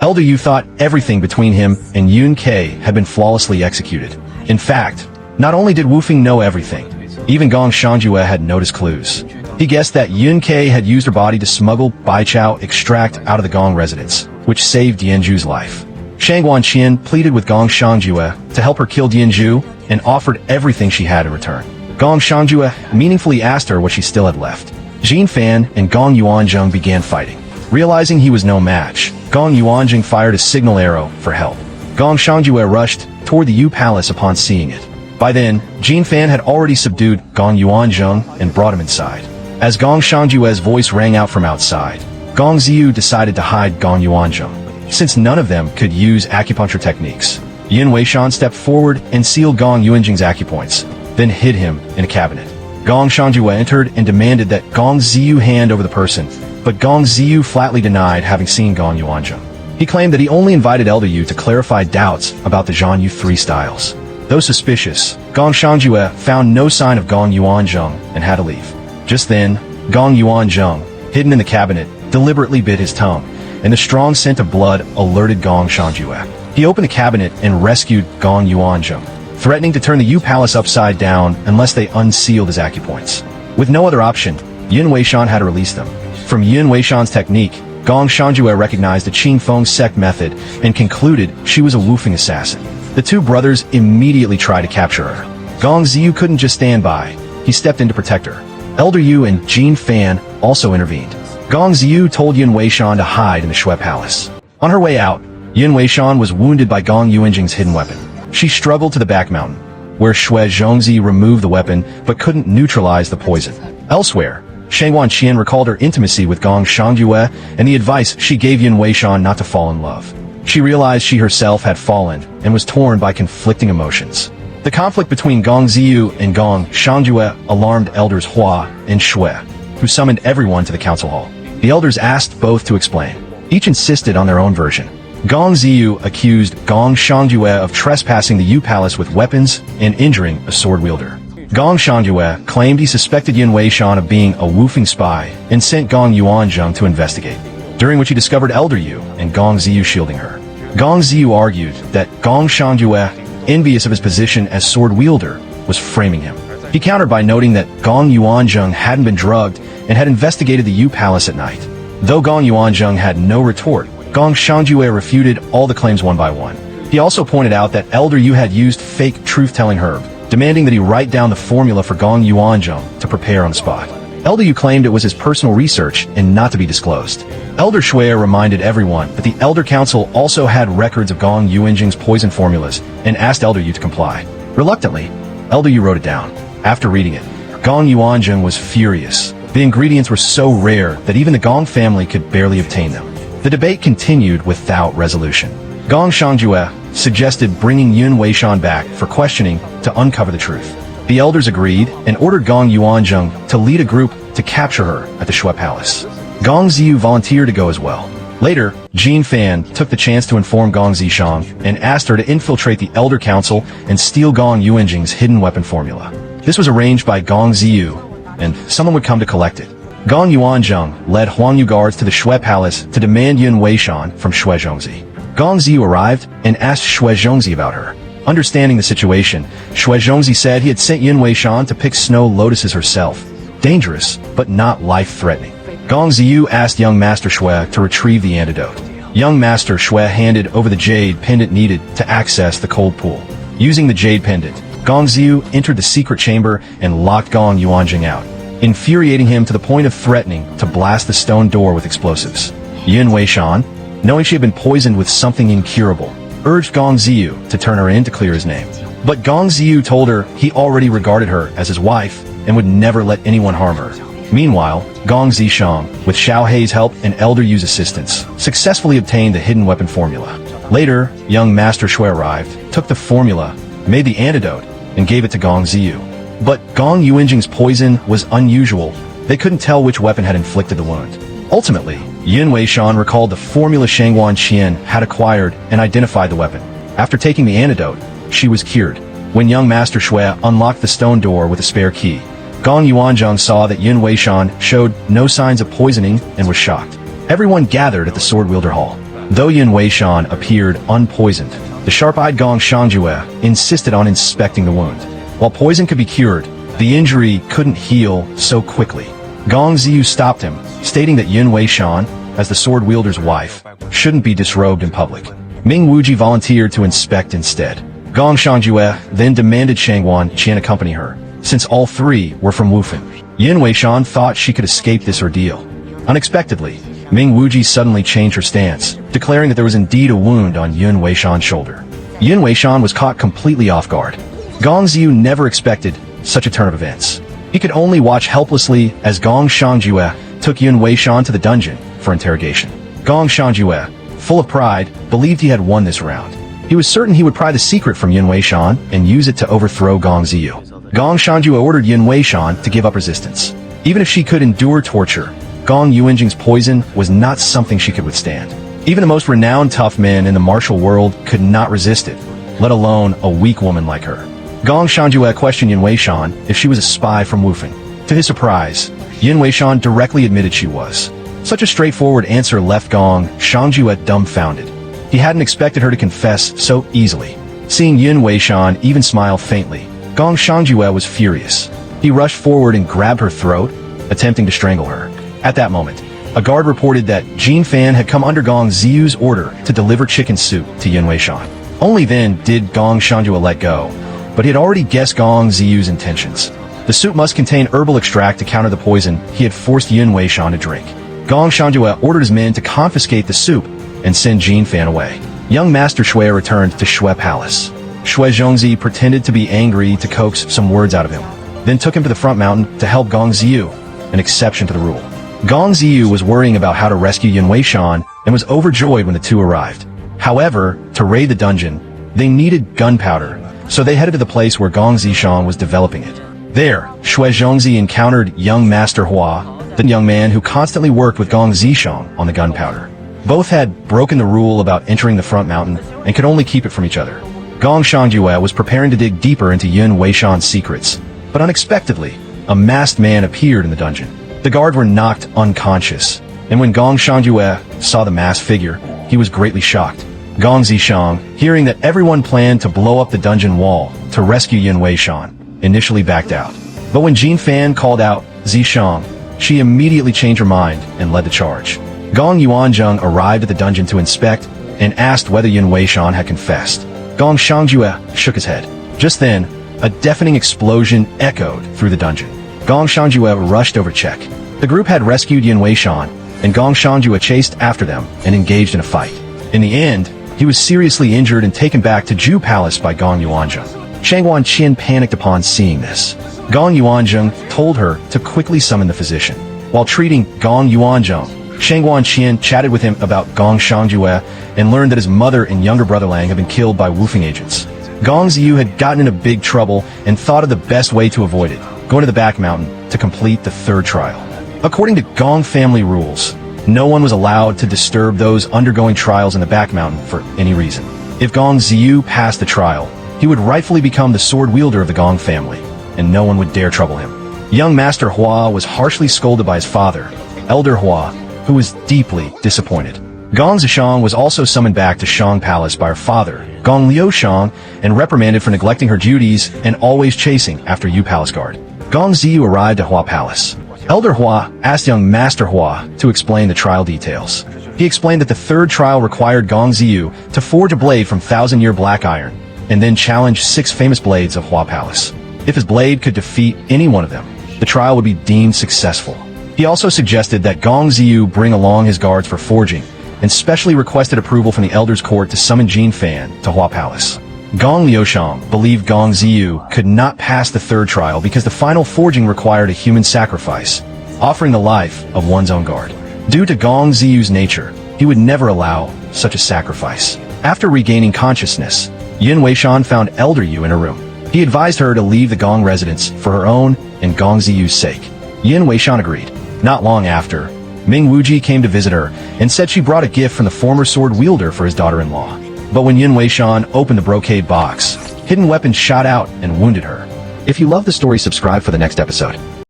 Elder Yu thought everything between him and Yun Ke had been flawlessly executed. In fact, not only did Wu Fing know everything, even Gong Shangjue had noticed clues. He guessed that Yun Ke had used her body to smuggle Bai Chao extract out of the Gong residence, which saved Dianju's life. Shang Wanqian pleaded with Gong Shangjue to help her kill Dianju and offered everything she had in return. Gong Shangjue meaningfully asked her what she still had left. Jin Fan and Gong Yuanzheng began fighting. Realizing he was no match, Gong Yuanzheng fired a signal arrow for help. Gong Shangjue rushed toward the Yu Palace upon seeing it. By then, Jin Fan had already subdued Gong Yuanzheng and brought him inside. As Gong Shangjue's voice rang out from outside, Gong Ziyu decided to hide Gong Yuanzheng. Since none of them could use acupuncture techniques, Yin Weishan stepped forward and sealed Gong Yuanzheng's acupoints, then hid him in a cabinet. Gong Shangjue entered and demanded that Gong Ziyu hand over the person, but Gong Ziyu flatly denied having seen Gong Yuanzheng. He claimed that he only invited Elder Yu to clarify doubts about the Zhan Yu 3 styles. Though suspicious, Gong Shangjue found no sign of Gong Yuanzheng and had to leave. Just then, Gong Yuanzheng, hidden in the cabinet, deliberately bit his tongue, and the strong scent of blood alerted Gong Shangjue. He opened the cabinet and rescued Gong Yuanzheng, threatening to turn the Yu Palace upside down unless they unsealed his acupoints. With no other option, Yin Weishan had to release them. From Yin Weishan's technique, Gong Shangjue recognized the Qing Feng sect method and concluded she was a Wu Fing assassin. The two brothers immediately tried to capture her. Gong Ziyu couldn't just stand by. He stepped in to protect her. Elder Yu and Jin Fan also intervened. Gong Ziyu told Yin Weishan to hide in the Shui Palace. On her way out, Yin Weishan was wounded by Gong Yuanzheng's hidden weapon. She struggled to the back mountain, where Shui Zhongzi removed the weapon but couldn't neutralize the poison. Elsewhere, Shang Wanqian recalled her intimacy with Gong Shangjue and the advice she gave Yin Weishan not to fall in love. She realized she herself had fallen and was torn by conflicting emotions. The conflict between Gong Ziyu and Gong Shangjue alarmed elders Hua and Shui, who summoned everyone to the council hall. The elders asked both to explain. Each insisted on their own version. Gong Ziyu accused Gong Shangjue of trespassing the Yu Palace with weapons and injuring a sword wielder. Gong Shangjue claimed he suspected Yin Weishan of being a Wu Fing spy and sent Gong Yuanzheng to investigate, during which he discovered Elder Yu and Gong Ziyu shielding her. Gong Ziyu argued that Gong Shangjue, envious of his position as sword wielder, was framing him. He countered by noting that Gong Yuanzheng hadn't been drugged and had investigated the Yu Palace at night. Though Gong Yuanzheng had no retort, Gong Shangjue refuted all the claims one by one. He also pointed out that Elder Yu had used fake truth-telling herb, demanding that he write down the formula for Gong Yuanzheng to prepare on the spot. Elder Yu claimed it was his personal research and not to be disclosed. Elder Shui reminded everyone that the Elder Council also had records of Gong Yuanzheng's poison formulas and asked Elder Yu to comply. Reluctantly, Elder Yu wrote it down. After reading it, Gong Yuanzheng was furious. The ingredients were so rare that even the Gong family could barely obtain them. The debate continued without resolution. Gong Shangjue suggested bringing Yin Weishan back for questioning to uncover the truth. The elders agreed and ordered Gong Yuanzheng to lead a group to capture her at the Shui Palace. Gong Ziyu volunteered to go as well. Later, Jin Fan took the chance to inform Gong Zishang and asked her to infiltrate the Elder Council and steal Gong Yuanzheng's hidden weapon formula. This was arranged by Gong Ziyu, and someone would come to collect it. Gong Yuanzheng led Huangyu guards to the Shui Palace to demand Yin Weishan from Shui Zhongzi. Gong Ziyu arrived and asked Shui Zhongzi about her. Understanding the situation, Shui Zhongzi said he had sent Yin Weishan to pick snow lotuses herself. Dangerous, but not life-threatening. Gong Ziyu asked young Master Shui to retrieve the antidote. Young Master Shui handed over the jade pendant needed to access the cold pool. Using the jade pendant, Gong Ziyu entered the secret chamber and locked Gong Yuanzheng out, infuriating him to the point of threatening to blast the stone door with explosives. Yin Weishan, knowing she had been poisoned with something incurable, urged Gong Ziyu to turn her in to clear his name. But Gong Ziyu told her he already regarded her as his wife and would never let anyone harm her. Meanwhile, Gong Zishang, with Xiao Hei's help and Elder Yu's assistance, successfully obtained the hidden weapon formula. Later, young Master Shui arrived, took the formula, made the antidote, and gave it to Gong Ziyu. But Gong Yuanzheng's poison was unusual. They couldn't tell which weapon had inflicted the wound. Ultimately, Yin Weishan recalled the formula Shang Wanqian had acquired and identified the weapon. After taking the antidote, she was cured. When young Master Shui unlocked the stone door with a spare key, Gong Yuanzheng saw that Yin Weishan showed no signs of poisoning and was shocked. Everyone gathered at the Sword Wielder Hall. Though Yun Weishan appeared unpoisoned, the sharp-eyed Gong Shangjue insisted on inspecting the wound. While poison could be cured, the injury couldn't heal so quickly. Gong Ziyu stopped him, stating that Yun Weishan, as the sword wielder's wife, shouldn't be disrobed in public. Ming Wuji volunteered to inspect instead. Gong Shangjue then demanded Shangguan Qian accompany her, since all three were from Wufeng. Yun Weishan thought she could escape this ordeal. Unexpectedly, Ming Wuji suddenly changed her stance, declaring that there was indeed a wound on Yun Weishan's shoulder. Yun Weishan was caught completely off guard. Gong Ziyu never expected such a turn of events. He could only watch helplessly as Gong Shangjue took Yun Weishan to the dungeon for interrogation. Gong Shangjue, full of pride, believed he had won this round. He was certain he would pry the secret from Yun Weishan and use it to overthrow Gong Ziyu. Gong Shangjue ordered Yun Weishan to give up resistance. Even if she could endure torture, Gong Yuanjing's poison was not something she could withstand. Even the most renowned tough men in the martial world could not resist it, let alone a weak woman like her. Gong Shangjue questioned Yun Weishan if she was a spy from Wufeng. To his surprise, Yun Weishan directly admitted she was. Such a straightforward answer left Gong Shangjue dumbfounded. He hadn't expected her to confess so easily. Seeing Yun Weishan even smile faintly, Gong Shangjue was furious. He rushed forward and grabbed her throat, attempting to strangle her. At that moment, a guard reported that Jin Fan had come under Gong Ziyu's order to deliver chicken soup to Yun Weishan. Only then did Gong Shangjue let go, but he had already guessed Gong Ziyu's intentions. The soup must contain herbal extract to counter the poison he had forced Yun Weishan to drink. Gong Shangjue ordered his men to confiscate the soup and send Jin Fan away. Young Master Shui returned to Shui Palace. Shui Zhongzi pretended to be angry to coax some words out of him, then took him to the front mountain to help Gong Ziyu, an exception to the rule. Gong Ziyu was worrying about how to rescue Yun Weishan and was overjoyed when the two arrived. However, to raid the dungeon, they needed gunpowder, so they headed to the place where Gong Zishan was developing it. There, Shui Zhongzi encountered young Master Hua, the young man who constantly worked with Gong Zishan on the gunpowder. Both had broken the rule about entering the front mountain and could only keep it from each other. Gong Shangjue was preparing to dig deeper into Yun Weishan's secrets, but unexpectedly, a masked man appeared in the dungeon. The guard were knocked unconscious, and when Gong Shangjue saw the masked figure, he was greatly shocked. Gong Zishang, hearing that everyone planned to blow up the dungeon wall to rescue Yun Weishan, initially backed out. But when Jin Fan called out Zishang, she immediately changed her mind and led the charge. Gong Yuanzheng arrived at the dungeon to inspect and asked whether Yun Weishan had confessed. Gong Shangjue shook his head. Just then, a deafening explosion echoed through the dungeon. Gong Shangjue rushed over to check. The group had rescued Yun Weishan, and Gong Shangjue chased after them and engaged in a fight. In the end, he was seriously injured and taken back to Zhu Palace by Gong Yuanzheng. Shangguan Qian panicked upon seeing this. Gong Yuanzheng told her to quickly summon the physician. While treating Gong Yuanzheng, Shangguan Qian chatted with him about Gong Shangjue and learned that his mother and younger brother Lang had been killed by Wufeng agents. Gong Ziyu had gotten into big trouble and thought of the best way to avoid it, going to the back mountain to complete the third trial. According to Gong family rules, no one was allowed to disturb those undergoing trials in the back mountain for any reason. If Gong Ziyu passed the trial, he would rightfully become the sword wielder of the Gong family, and no one would dare trouble him. Young Master Hua was harshly scolded by his father, Elder Hua, who was deeply disappointed. Gong Zishang was also summoned back to Shang Palace by her father, Gong Liushang, and reprimanded for neglecting her duties and always chasing after Yu Palace guard. Gong Ziyu arrived at Hua Palace. Elder Hua asked young Master Hua to explain the trial details. He explained that the third trial required Gong Ziyu to forge a blade from 1,000-year black iron, and then challenge 6 famous blades of Hua Palace. If his blade could defeat any one of them, the trial would be deemed successful. He also suggested that Gong Ziyu bring along his guards for forging, and specially requested approval from the Elder's Court to summon Jin Fan to Hua Palace. Gong Liushang believed Gong Ziyu could not pass the third trial because the final forging required a human sacrifice, offering the life of one's own guard. Due to Gong Ziyu's nature, he would never allow such a sacrifice. After regaining consciousness, Yun Weishan found Elder Yu in her room. He advised her to leave the Gong residence for her own and Gong Ziyu's sake. Yun Weishan agreed. Not long after, Ming Wuji came to visit her and said she brought a gift from the former sword wielder for his daughter-in-law. But when Yun Weishan opened the brocade box, hidden weapons shot out and wounded her. If you love the story, subscribe for the next episode.